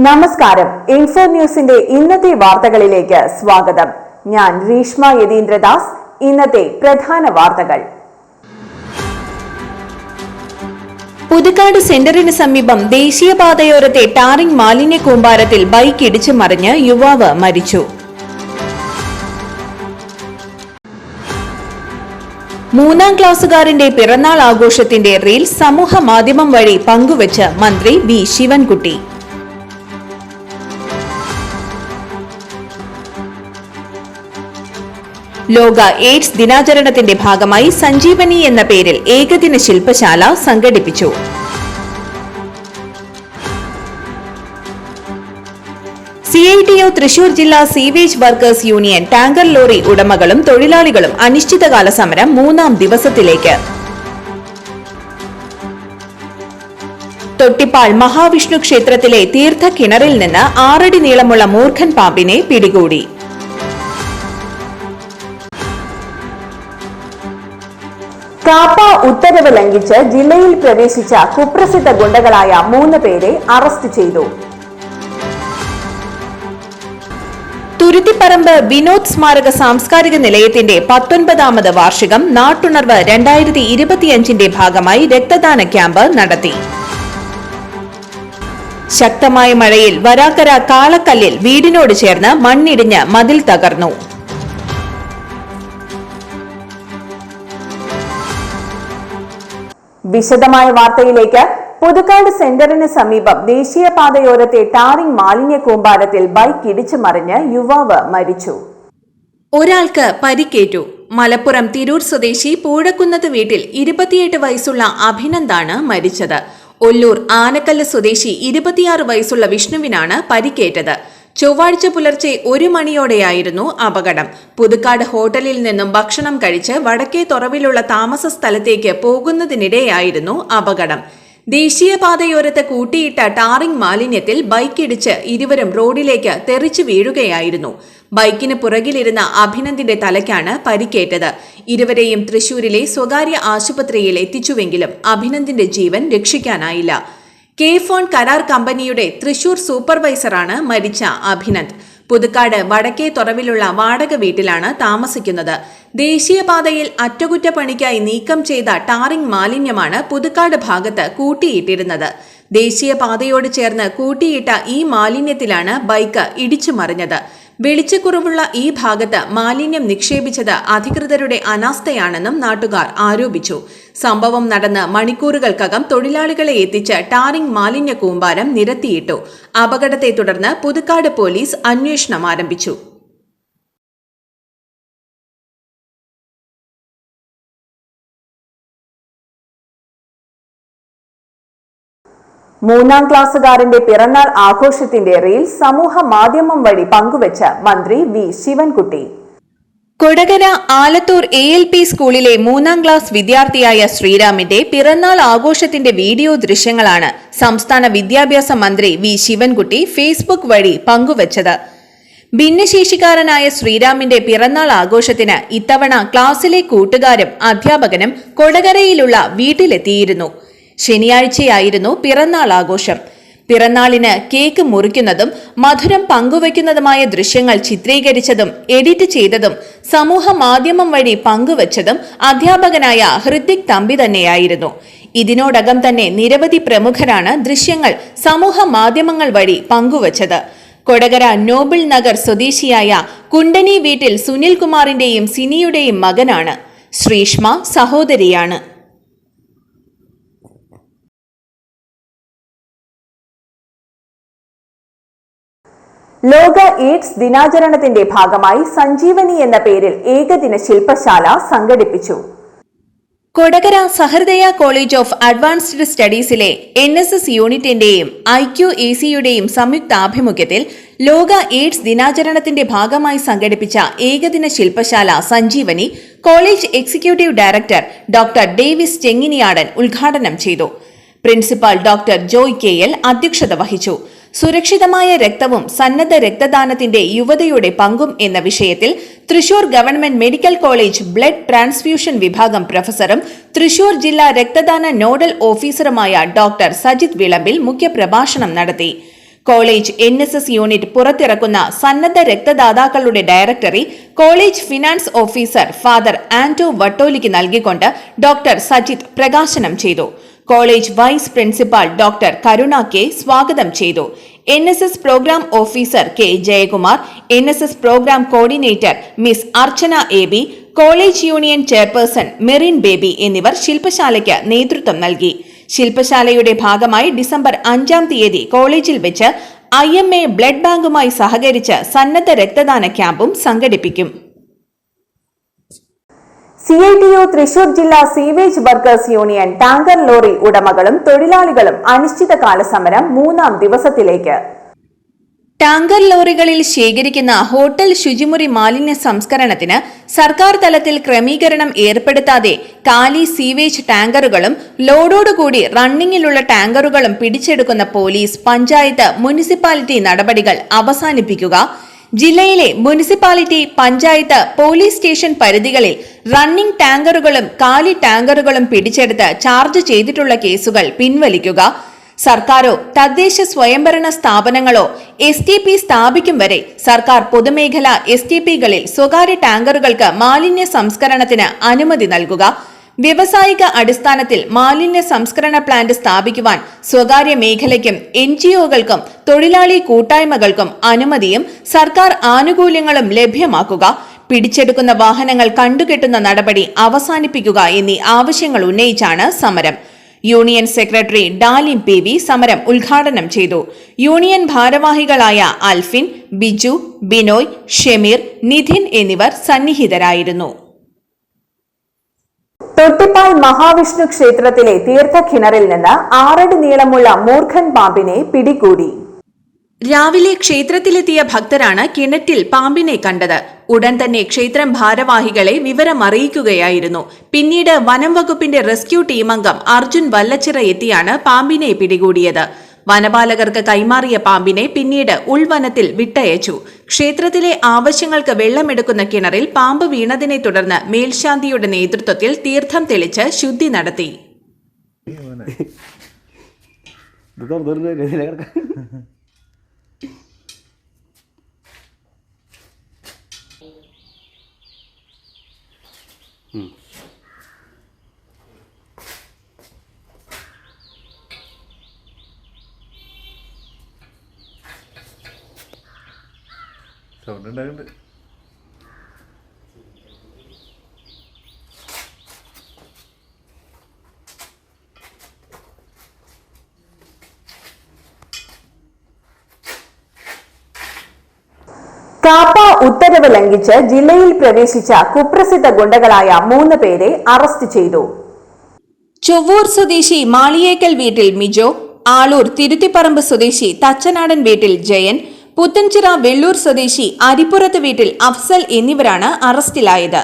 നമസ്കാരം. ഇൻഫോ ന്യൂസിന്റെ ഇന്നത്തെ വാർത്തകളിലേക്ക് സ്വാഗതം. ഞാൻ രീഷ്മ യതീന്ദ്രദാസ്. ഇന്നത്തെ പ്രധാന വാർത്തകൾ. പുതുക്കാട് സെന്ററിന് സമീപം ദേശീയപാതയോരത്തെ ടാറിംഗ് മാലിന്യ കൂമ്പാരത്തിൽ ബൈക്ക് ഇടിച്ചു മറിഞ്ഞ് യുവാവ് മരിച്ചു. മൂന്നാം ക്ലാസുകാരന്റെ പിറന്നാൾ ആഘോഷത്തിന്റെ റീൽസ് സമൂഹ മാധ്യമം വഴി പങ്കുവച്ച് മന്ത്രി വി ശിവൻകുട്ടി. ലോക എയ്ഡ്സ് ദിനാചരണത്തിന്റെ ഭാഗമായി സഞ്ജീവനി എന്ന പേരിൽ ഏകദിന ശില്പശാല സംഘടിപ്പിച്ചു. CITO തൃശൂർ ജില്ലാ sewage workers union tanker lorry ഉടമകളും തൊഴിലാളികളും അനിശ്ചിതകാല സമരം 3ാം ദിവസത്തിലേക്ക്. തൊട്ടിപ്പാൾ മഹാവിഷ്ണു ക്ഷേത്രത്തിലെ തീർത്ഥക്കിണറിൽ നിന്ന് 6 അടി നീളമുള്ള മൂർഖൻ പാമ്പിനെ പിടികൂടി. കാപ്പ ഉത്തരവ് ലംഘിച്ച് ജില്ലയിൽ പ്രവേശിച്ച കുപ്രസിദ്ധ ഗുണ്ടകളായ 3 പേരെ അറസ്റ്റ് ചെയ്തു. തുരുത്തിപ്പറമ്പ് വിനോദ് സ്മാരക സാംസ്കാരിക നിലയത്തിന്റെ 19ാമത് വാർഷികം നാട്ടുണർവ് 2025ന്റെ ഭാഗമായി രക്തദാന ക്യാമ്പ് നടത്തി. ശക്തമായ മഴയിൽ വരാക്കര കാളക്കല്ലിൽ വീടിനോട് ചേർന്ന് മണ്ണിടിഞ്ഞ് മതിൽ തകർന്നു. വിശദമായ വാർത്തയിലേക്ക്. പുതുക്കാട് സെന്ററിന് സമീപം ദേശീയപാതയോരത്തെ ടാറിംഗ് മാലിന്യ കൂമ്പാരത്തിൽ ബൈക്ക് ഇടിച്ചു മറിഞ്ഞ് യുവാവ് മരിച്ചു. ഒരാൾക്ക് പരിക്കേറ്റു. മലപ്പുറം തിരൂർ സ്വദേശി പൂഴക്കുന്നത്ത് വീട്ടിൽ 28 വയസ്സുള്ള അഭിനന്ദാണ് മരിച്ചത്. ഒല്ലൂർ ആനക്കല്ല് സ്വദേശി 26 വയസ്സുള്ള വിഷ്ണുവിനാണ് പരിക്കേറ്റത്. ചൊവ്വാഴ്ച പുലർച്ചെ 1 മണിയോടെയായിരുന്നു അപകടം. പുതുക്കാട് ഹോട്ടലിൽ നിന്നും ഭക്ഷണം കഴിച്ച് വടക്കേ തുറവിലുള്ള താമസ സ്ഥലത്തേക്ക് പോകുന്നതിനിടെയായിരുന്നു അപകടം. ദേശീയപാതയോരത്ത് കൂട്ടിയിട്ട ടാറിംഗ് മാലിന്യത്തിൽ ബൈക്കിടിച്ച് ഇരുവരും റോഡിലേക്ക് തെറിച്ചു വീഴുകയായിരുന്നു. ബൈക്കിന് പുറകിലിരുന്ന അഭിനന്ദിന്റെ തലയ്ക്കാണ് പരിക്കേറ്റത്. ഇരുവരെയും തൃശൂരിലെ സ്വകാര്യ ആശുപത്രിയിൽ എത്തിച്ചുവെങ്കിലും അഭിനന്ദിന്റെ ജീവൻ രക്ഷിക്കാനായില്ല. കെ-ഫോൺ കരാർ കമ്പനിയുടെ തൃശൂർ സൂപ്പർവൈസറാണ് മരിച്ച അഭിനന്ദ്. പുതുക്കാട് വടക്കേ തുറവിലുള്ള വാടക വീട്ടിലാണ് താമസിക്കുന്നത്. ദേശീയപാതയിൽ അറ്റകുറ്റപ്പണിക്കായി നീക്കം ചെയ്ത ടാറിംഗ് മാലിന്യമാണ് പുതുക്കാട് ഭാഗത്ത് കൂട്ടിയിട്ടിരുന്നത്. ദേശീയപാതയോട് ചേർന്ന് കൂട്ടിയിട്ട ഈ മാലിന്യത്തിലാണ് ബൈക്ക് ഇടിച്ചു മറിഞ്ഞത്. വെളിച്ചക്കുറവുള്ള ഈ ഭാഗത്ത് മാലിന്യം നിക്ഷേപിച്ചത് അധികൃതരുടെ അനാസ്ഥയാണെന്നും നാട്ടുകാർ ആരോപിച്ചു. സംഭവം നടന്ന് മണിക്കൂറുകൾക്കകം തൊഴിലാളികളെ എത്തിച്ച് ടാറിംഗ് മാലിന്യ കൂമ്പാരം നിരത്തിയിട്ടു. അപകടത്തെ തുടർന്ന് പുതുക്കാട് പോലീസ് അന്വേഷണം ആരംഭിച്ചു. മൂന്നാം ക്ലാസുകാരന്റെ പിറന്നാൾ ആഘോഷത്തിന്റെ റീൽസ് സമൂഹ മാധ്യമം വഴി പങ്കുവച്ച് മന്ത്രി വി ശിവൻകുട്ടി. കൊടകര ആലത്തൂർ ALP സ്കൂളിലെ 3ാം ക്ലാസ് വിദ്യാർത്ഥിയായ ശ്രീരാമിന്റെ പിറന്നാൾ ആഘോഷത്തിന്റെ വീഡിയോ ദൃശ്യങ്ങളാണ് സംസ്ഥാന വിദ്യാഭ്യാസ മന്ത്രി വി ശിവൻകുട്ടി ഫേസ്ബുക്ക് വഴി പങ്കുവച്ചത്. ഭിന്നശേഷിക്കാരനായ ശ്രീരാമിന്റെ പിറന്നാൾ ആഘോഷത്തിന് ഇത്തവണ ക്ലാസ്സിലെ കൂട്ടുകാരും അധ്യാപകനും കൊടകരയിലുള്ള വീട്ടിലെത്തിയിരുന്നു. ശനിയാഴ്ചയായിരുന്നു പിറന്നാൾ ആഘോഷം. പിറന്നാളിന് കേക്ക് മുറിക്കുന്നതും മധുരം പങ്കുവയ്ക്കുന്നതുമായ ദൃശ്യങ്ങൾ ചിത്രീകരിച്ചതും എഡിറ്റ് ചെയ്തതും സമൂഹ മാധ്യമം വഴി പങ്കുവച്ചതും അധ്യാപകനായ ഹൃതിക് തമ്പി തന്നെയായിരുന്നു. ഇതിനോടകം തന്നെ നിരവധി പ്രമുഖരാണ് ദൃശ്യങ്ങൾ സമൂഹ മാധ്യമങ്ങൾ വഴി പങ്കുവച്ചത്. കൊടകര നോബിൾ നഗർ സ്വദേശിയായ കുണ്ടനി വീട്ടിൽ സുനിൽകുമാറിന്റെയും സിനിയുടെയും മകനാണ്. ശ്രീഷ്മ സഹോദരിയാണ്. ലോക എയ്ഡ്സ് ദിനാചരണത്തിന്റെ ഭാഗമായി സഞ്ജീവനി എന്ന പേരിൽ ഏകദിന ശില്പശാല സംഘടിപ്പിച്ചു. കൊടകര സഹൃദയ കോളേജ് ഓഫ് അഡ്വാൻസ്ഡ് സ്റ്റഡീസിലെ NSS യൂണിറ്റിന്റെയും IQACയുടെയും സംയുക്താഭിമുഖ്യത്തിൽ ലോക എയ്ഡ്സ് ദിനാചരണത്തിന്റെ ഭാഗമായി സംഘടിപ്പിച്ച ഏകദിന ശില്പശാല Sanjeevani college executive director doctor Davis Chenginiyadan ഉദ്ഘാടനം ചെയ്തു. പ്രിൻസിപ്പൽ ഡോക്ടർ ജോയ് KL അധ്യക്ഷത വഹിച്ചു. സുരക്ഷിതമായ രക്തവും സന്നദ്ധ രക്തദാനത്തിന്റെ യുവതയുടെ പങ്കും എന്ന വിഷയത്തിൽ Thrissur government medical college blood transfusion വിഭാഗം പ്രൊഫസറും തൃശൂർ ജില്ലാ രക്തദാന നോഡൽ ഓഫീസറുമായ ഡോക്ടർ സജിത് വിളമ്പിൽ മുഖ്യപ്രഭാഷണം നടത്തി. കോളേജ് NSS യൂണിറ്റ് പുറത്തിറക്കുന്ന സന്നദ്ധ രക്തദാതാക്കളുടെ directory college finance officer father Anto വട്ടോലിക്ക് നൽകിക്കൊണ്ട് ഡോക്ടർ സജിത് പ്രകാശനം ചെയ്തു. College vice principal doctor Karuna K സ്വാഗതം ചെയ്തു. NSS programme officer K Jayakumar, NSS programme coordinator miss Archana AB, college union chairperson Merin Baby എന്നിവർ ശില്പശാലയ്ക്ക് നേതൃത്വം നൽകി. ശില്പശാലയുടെ ഭാഗമായി ഡിസംബർ 5-ാം തീയതി കോളേജിൽ വെച്ച് IMA ബ്ലഡ് ബാങ്കുമായി സഹകരിച്ച് സന്നദ്ധ രക്തദാന ക്യാമ്പും സംഘടിപ്പിക്കും. CITO തൃശൂർ ജില്ലാ sewage workers union tanker lorry ഉടമകളും തൊഴിലാളികളും അനിശ്ചിതകാല സമരം 3-ാം ദിവസത്തിലേക്ക്. ടാങ്കർ ലോറികളിൽ ശേഖരിക്കുന്ന ഹോട്ടൽ ശുചിമുറി മാലിന്യ സംസ്കരണത്തിന് സർക്കാർ തലത്തിൽ ക്രമീകരണം ഏർപ്പെടുത്താതെ കാലി സീവേജ് ടാങ്കറുകളും ലോഡോടുകൂടി റണ്ണിങ്ങിലുള്ള ടാങ്കറുകളും പിടിച്ചെടുക്കുന്ന പോലീസ്, പഞ്ചായത്ത്, മുനിസിപ്പാലിറ്റി നടപടികൾ അവസാനിപ്പിക്കുക. ജില്ലയിലെ മുനിസിപ്പാലിറ്റി, പഞ്ചായത്ത്, പോലീസ് സ്റ്റേഷൻ പരിധികളിൽ റണ്ണിംഗ് ടാങ്കറുകളും കാലി ടാങ്കറുകളും പിടിച്ചെടുത്ത് ചാർജ് ചെയ്തിട്ടുള്ള കേസുകൾ പിൻവലിക്കുക. സർക്കാരോ തദ്ദേശ സ്വയംഭരണ സ്ഥാപനങ്ങളോ STP സ്ഥാപിക്കും വരെ സർക്കാർ പൊതുമേഖലാ STPകളിൽ സ്വകാര്യ ടാങ്കറുകൾക്ക് മാലിന്യ സംസ്കരണത്തിന് അനുമതി നൽകുക. വ്യവസായിക അടിസ്ഥാനത്തിൽ മാലിന്യ സംസ്കരണ പ്ലാന്റ് സ്ഥാപിക്കുവാൻ സ്വകാര്യ മേഖലയ്ക്കും NGOകൾക്കും തൊഴിലാളി കൂട്ടായ്മകൾക്കും അനുമതിയും സർക്കാർ ആനുകൂല്യങ്ങളും ലഭ്യമാക്കുക. പിടിച്ചെടുക്കുന്ന വാഹനങ്ങൾ കണ്ടുകെട്ടുന്ന നടപടി അവസാനിപ്പിക്കുക എന്നീ ആവശ്യങ്ങൾ ഉന്നയിച്ചാണ് സമരം. യൂണിയൻ സെക്രട്ടറി ഡാലിം PV സമരം ഉദ്ഘാടനം ചെയ്തു. യൂണിയൻ ഭാരവാഹികളായ അൽഫിൻ, ബിജു, ബിനോയ്, ഷെമീർ, നിധിൻ എന്നിവർ സന്നിഹിതരായിരുന്നു. തൊട്ടിപ്പാൽ മഹാവിഷ്ണു ക്ഷേത്രത്തിലെ തീർത്ഥക്കിണറിൽ നിന്ന് 6 അടി നീളമുള്ള മൂർഖൻ പാമ്പിനെ പിടികൂടി. രാവിലെ ക്ഷേത്രത്തിലെത്തിയ ഭക്തരാണ് കിണറ്റിൽ പാമ്പിനെ കണ്ടത്. ഉടൻ തന്നെ ക്ഷേത്രം ഭാരവാഹികളെ വിവരമറിയിക്കുകയായിരുന്നു. പിന്നീട് വനം വകുപ്പിന്റെ റെസ്ക്യൂ ടീമംഗം അർജുൻ വല്ലച്ചിറ എത്തിയാണ് പാമ്പിനെ പിടികൂടിയത്. വനപാലകർക്ക് കൈമാറിയ പാമ്പിനെ പിന്നീട് ഉൾവനത്തിൽ വിട്ടയച്ചു. ക്ഷേത്രത്തിലെ ആവശ്യങ്ങൾക്ക് വെള്ളമെടുക്കുന്ന കിണറിൽ പാമ്പ് വീണതിനെ തുടർന്ന് മേൽശാന്തിയുടെ നേതൃത്വത്തിൽ തീർത്ഥം തെളിച്ച് ശുദ്ധി നടത്തി. സൗണ്ട് ഉണ്ടാകുന്നുണ്ട്. കാപ്പ ഉത്തരവ് ലംഘിച്ച് ജില്ലയിൽ പ്രവേശിച്ച കുപ്രസിദ്ധ ഗുണ്ടകളായ 3 പേരെ അറസ്റ്റ് ചെയ്തു. ചൊവ്വൂർ സ്വദേശി മാളിയേക്കൽ വീട്ടിൽ മിജോ, ആളൂർ തിരുത്തിപ്പറമ്പ് സ്വദേശി തച്ചനാടൻ വീട്ടിൽ ജയൻ, പുത്തൻചിറ വെള്ളൂർ സ്വദേശി അരിപ്പുറത്ത് വീട്ടിൽ അഫ്സൽ എന്നിവരാണ് അറസ്റ്റിലായത്.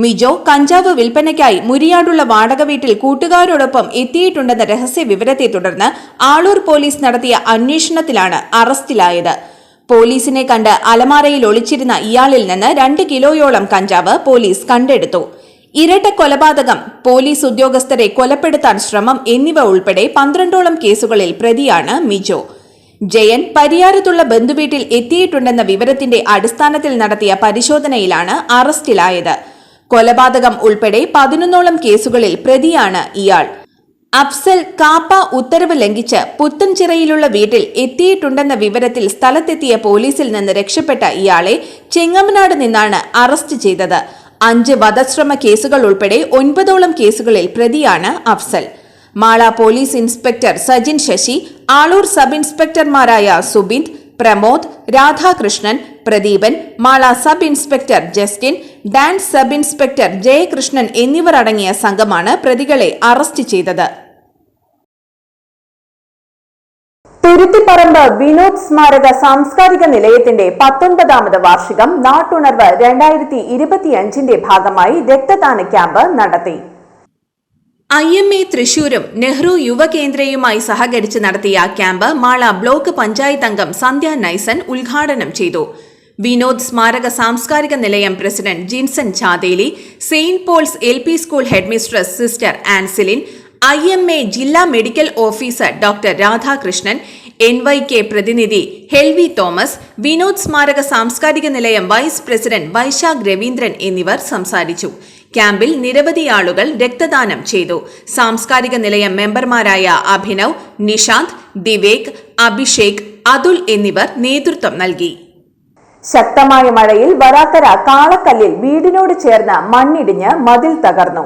മിജോ കഞ്ചാവ് വിൽപ്പനയ്ക്കായി മുരിയാടുള്ള വാടക വീട്ടിൽ കൂട്ടുകാരോടൊപ്പം എത്തിയിട്ടുണ്ടെന്ന രഹസ്യ വിവരത്തെ തുടർന്ന് ആളൂർ പോലീസ് നടത്തിയ അന്വേഷണത്തിലാണ് അറസ്റ്റിലായത്. പോലീസിനെ കണ്ട് അലമാരയിൽ ഒളിച്ചിരുന്ന ഇയാളിൽ നിന്ന് 2 കിലോയോളം കഞ്ചാവ് പോലീസ് കണ്ടെടുത്തു. ഇരട്ട കൊലപാതകം, പോലീസ് ഉദ്യോഗസ്ഥരെ കൊലപ്പെടുത്താൻ ശ്രമം എന്നിവ ഉൾപ്പെടെ 12ഓളം കേസുകളിൽ പ്രതിയാണ് മിജോ. ജയൻ പരിയാരത്തുള്ള ബന്ധുവീട്ടിൽ എത്തിയിട്ടുണ്ടെന്ന വിവരത്തിന്റെ അടിസ്ഥാനത്തിൽ നടത്തിയ പരിശോധനയിലാണ് അറസ്റ്റിലായത്. കൊലപാതകം ഉൾപ്പെടെ 11ഓളം കേസുകളിൽ പ്രതിയാണ് ഇയാൾ. അഫ്സൽ കാപ്പ ഉത്തരവ് ലംഘിച്ച് പുത്തൻചിറയിലുള്ള വീട്ടിൽ എത്തിയിട്ടുണ്ടെന്ന വിവരത്തിൽ സ്ഥലത്തെത്തിയ പോലീസിൽ നിന്ന് രക്ഷപ്പെട്ട ഇയാളെ ചെങ്ങമനാട് നിന്നാണ് അറസ്റ്റ് ചെയ്തത്. 5 വധശ്രമ കേസുകൾ ഉൾപ്പെടെ 9ഓളം കേസുകളിൽ പ്രതിയാണ് Afsal. Mala police inspector Sajin Sasi, Aloor sub ഇൻസ്പെക്ടർമാരായ Subind, Pramod, Radhakrishnan, Pradeepan, Mala sub inspector Justin, ഡാൻസ് സബ് ഇൻസ്പെക്ടർ ജയകൃഷ്ണൻ എന്നിവർ അടങ്ങിയ സംഘമാണ് പ്രതികളെ അറസ്റ്റ് ചെയ്തത്. തിരുത്തിപ്പറമ്പ് വിനോദ് സ്മാരക സാംസ്കാരിക നിലയത്തിന്റെ 19ാമത് വാർഷികം നാട്ടുണർവ് 2025ന്റെ ഭാഗമായി രക്തദാന ക്യാമ്പ് നടത്തി. IMA തൃശൂരും നെഹ്റു യുവകേന്ദ്രയുമായി സഹകരിച്ച് നടത്തിയ ക്യാമ്പ് മാള ബ്ലോക്ക് പഞ്ചായത്ത് അംഗം സന്ധ്യ നൈസൻ ഉദ്ഘാടനം ചെയ്തു. വിനോദ് സ്മാരക സാംസ്കാരിക നിലയം president Jinson Chatheli, Saint Paul's LP school headmistress sister Ancilin, IMA ജില്ലാ medical officer doctor Radhakrishnan, NYK പ്രതിനിധി ഹെൽവി തോമസ്, വിനോദ് സ്മാരക സാംസ്കാരിക നിലയം വൈസ് പ്രസിഡന്റ് വൈശാഖ് രവീന്ദ്രൻ എന്നിവർ സംസാരിച്ചു. ക്യാമ്പിൽ നിരവധി ആളുകൾ രക്തദാനം ചെയ്തു. സാംസ്കാരിക നിലയം മെമ്പർമാരായ അഭിനവ്, നിഷാന്ത്, ദിവേക്, അഭിഷേക്, അതുൽ എന്നിവർ നേതൃത്വം നൽകി. ശക്തമായ മഴയിൽ വരാക്കര കാളക്കല്ലിൽ വീടിനോട് ചേർന്ന് മണ്ണിടിഞ്ഞ് മതിൽ തകർന്നു.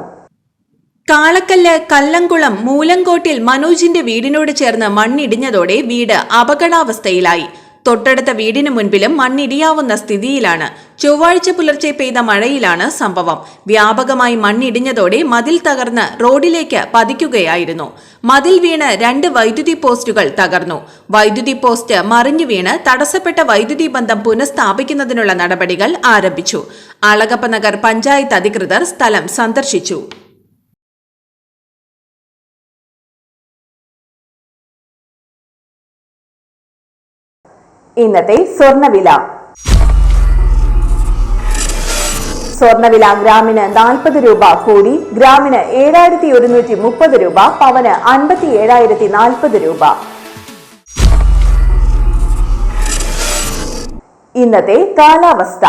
കാളക്കല്ല് കല്ലംകുളം മൂലങ്കോട്ടിൽ മനോജിന്റെ വീടിനോട് ചേർന്ന് മണ്ണിടിഞ്ഞതോടെ വീട് അപകടാവസ്ഥയിലായി. തൊട്ടടുത്ത വീടിന് മുൻപിലും മണ്ണിടിയാവുന്ന സ്ഥിതിയിലാണ്. ചൊവ്വാഴ്ച പുലർച്ചെ പെയ്ത മഴയിലാണ് സംഭവം. വ്യാപകമായി മണ്ണിടിഞ്ഞതോടെ മതിൽ തകർന്ന് റോഡിലേക്ക് പതിക്കുകയായിരുന്നു. മതിൽ വീണ് 2 വൈദ്യുതി പോസ്റ്റുകൾ തകർന്നു. വൈദ്യുതി പോസ്റ്റ് മറിഞ്ഞു വീണ് തടസ്സപ്പെട്ട വൈദ്യുതി ബന്ധം പുനഃസ്ഥാപിക്കുന്നതിനുള്ള നടപടികൾ ആരംഭിച്ചു. അളഗപ്പ നഗർ പഞ്ചായത്ത് അധികൃതർ സ്ഥലം സന്ദർശിച്ചു. ഇന്നത്തെ സ്വർണ്ണവില. സ്വർണ്ണവില ഗ്രാമിന് 40 രൂപ കൂടി. ഗ്രാമിന് 7130 രൂപ, പവന് 57,040 രൂപ. ഇന്നത്തെ കാലാവസ്ഥ.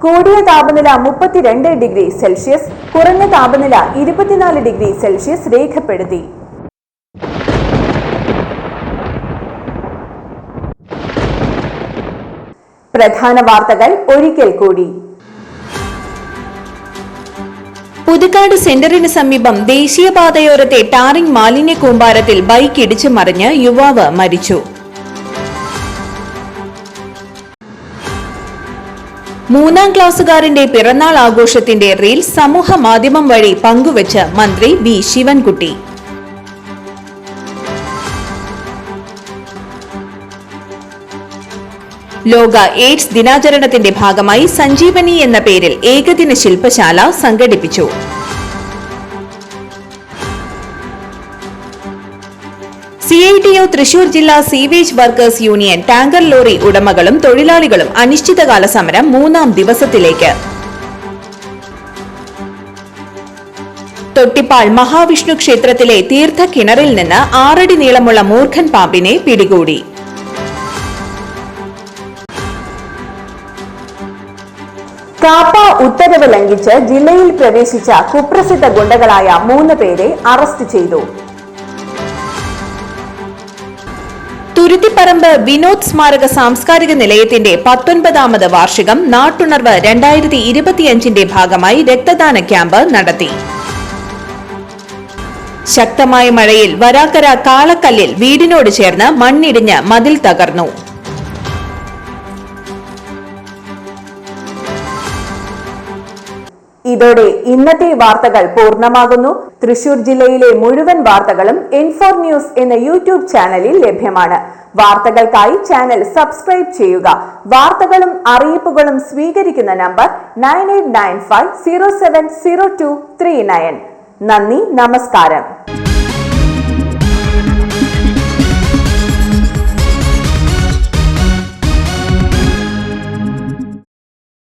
കൂടിയ താപനില 32 ഡിഗ്രി സെൽഷ്യസ്, കുറഞ്ഞ താപനില 24 ഡിഗ്രി സെൽഷ്യസ് രേഖപ്പെടുത്തി. പ്രധാന വാർത്തകൾ ഒരിക്കൽ കൂടി. പുതുക്കാട് സെന്ററിന് സമീപം ദേശീയപാതയോരത്തെ ടാറിംഗ് മാലിന്യ കൂമ്പാരത്തിൽ ബൈക്ക് ഇടിച്ചു മറിഞ്ഞ് യുവാവ് മരിച്ചു. 3ാം ക്ലാസ്സുകാരന്റെ പിറന്നാൾ ആഘോഷത്തിന്റെ റീൽസ് സമൂഹ മാധ്യമം വഴി പങ്കുവച്ച് മന്ത്രി വി ശിവൻകുട്ടി. ലോക എയ്ഡ്സ് ദിനാചരണത്തിന്റെ ഭാഗമായി സഞ്ജീവനി എന്ന പേരിൽ ഏകദിന ശില്പശാല സംഘടിപ്പിച്ചു. CITO തൃശൂർ ജില്ലാ sewage workers union tanker lorry ഉടമകളും തൊഴിലാളികളും അനിശ്ചിതകാല സമരം 3ാം ദിവസത്തിലേക്ക്. തൊട്ടിപ്പാൾ മഹാവിഷ്ണു ക്ഷേത്രത്തിലെ തീർത്ഥക്കിണറിൽ നിന്ന് 6 അടി നീളമുള്ള മൂർഖൻ പാമ്പിനെ പിടികൂടി. കാപ്പ ഉത്തരവ് ലംഘിച്ച് ജില്ലയിൽ പ്രവേശിച്ച കുപ്രസിദ്ധ ഗുണ്ടകളായ 3 പേരെ അറസ്റ്റ് ചെയ്തു. തുരുത്തിപ്പറമ്പ് വിനോദ് സ്മാരക സാംസ്കാരിക നിലയത്തിന്റെ 19ാമത് വാർഷികം നാട്ടുണർവ് 2025ന്റെ ഭാഗമായി രക്തദാന ക്യാമ്പ് നടത്തി. ശക്തമായ മഴയിൽ വരാക്കര കാളക്കല്ലിൽ വീടിനോട് ചേർന്ന് മണ്ണിടിഞ്ഞ് മതിൽ തകർന്നു. ഇതോടെ ഇന്നത്തെ വാർത്തകൾ പൂർണ്ണമാകുന്നു. തൃശൂർ ജില്ലയിലെ മുഴുവൻ വാർത്തകളും N4 ന്യൂസ് എന്ന യൂട്യൂബ് ചാനലിൽ ലഭ്യമാണ്. വാർത്തകൾക്കായി ചാനൽ സബ്സ്ക്രൈബ് ചെയ്യുക. വാർത്തകളും അറിയിപ്പുകളും സ്വീകരിക്കുന്ന നമ്പർ 9895070239. നന്ദി, നമസ്കാരം.